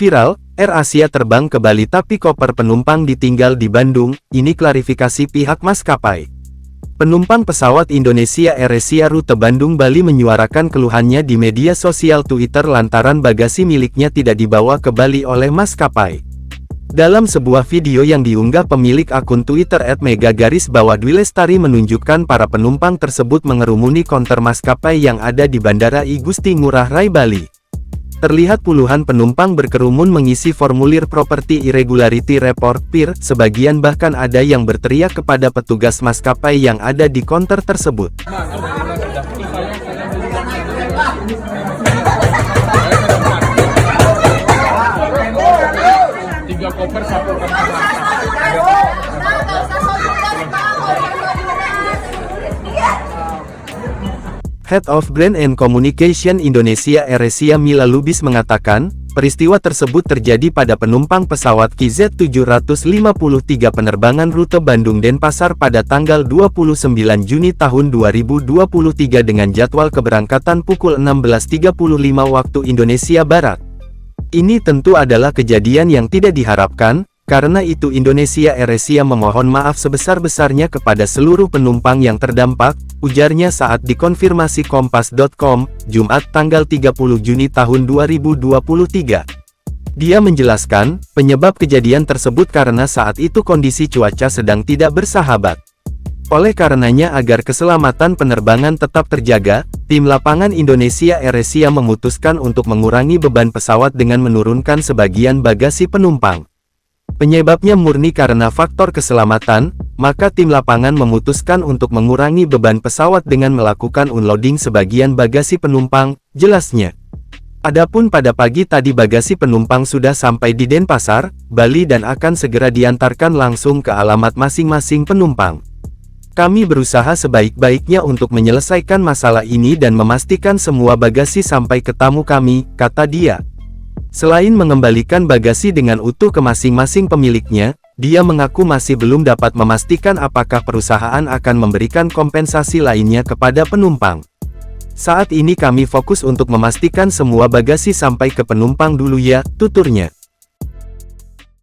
Viral, AirAsia terbang ke Bali tapi koper penumpang ditinggal di Bandung, ini klarifikasi pihak maskapai. Penumpang pesawat Indonesia AirAsia rute Bandung-Bali menyuarakan keluhannya di media sosial Twitter lantaran bagasi miliknya tidak dibawa ke Bali oleh maskapai. Dalam sebuah video yang diunggah pemilik akun Twitter @mega_Dwilestari menunjukkan para penumpang tersebut mengerumuni konter maskapai yang ada di Bandara I Gusti Ngurah Rai Bali. Terlihat puluhan penumpang berkerumun mengisi formulir Property Irregularity Report (PIR), sebagian bahkan ada yang berteriak kepada petugas maskapai yang ada di konter tersebut. Koper satu Head of Brand and Communication Indonesia AirAsia Mila Lubis mengatakan, peristiwa tersebut terjadi pada penumpang pesawat KZ753 penerbangan rute Bandung-Denpasar pada tanggal 29 Juni tahun 2023 dengan jadwal keberangkatan pukul 16.35 waktu Indonesia Barat. Ini tentu adalah kejadian yang tidak diharapkan, karena itu Indonesia AirAsia memohon maaf sebesar-besarnya kepada seluruh penumpang yang terdampak, ujarnya saat dikonfirmasi Kompas.com, Jumat tanggal 30 Juni tahun 2023. Dia menjelaskan, penyebab kejadian tersebut karena saat itu kondisi cuaca sedang tidak bersahabat. Oleh karenanya agar keselamatan penerbangan tetap terjaga, tim lapangan Indonesia AirAsia memutuskan untuk mengurangi beban pesawat dengan menurunkan sebagian bagasi penumpang. Penyebabnya murni karena faktor keselamatan, maka tim lapangan memutuskan untuk mengurangi beban pesawat dengan melakukan unloading sebagian bagasi penumpang, jelasnya. Adapun pada pagi tadi bagasi penumpang sudah sampai di Denpasar, Bali dan akan segera diantarkan langsung ke alamat masing-masing penumpang. Kami berusaha sebaik-baiknya untuk menyelesaikan masalah ini dan memastikan semua bagasi sampai ke tamu kami, kata dia. Selain mengembalikan bagasi dengan utuh ke masing-masing pemiliknya, dia mengaku masih belum dapat memastikan apakah perusahaan akan memberikan kompensasi lainnya kepada penumpang. Saat ini kami fokus untuk memastikan semua bagasi sampai ke penumpang dulu ya, tuturnya.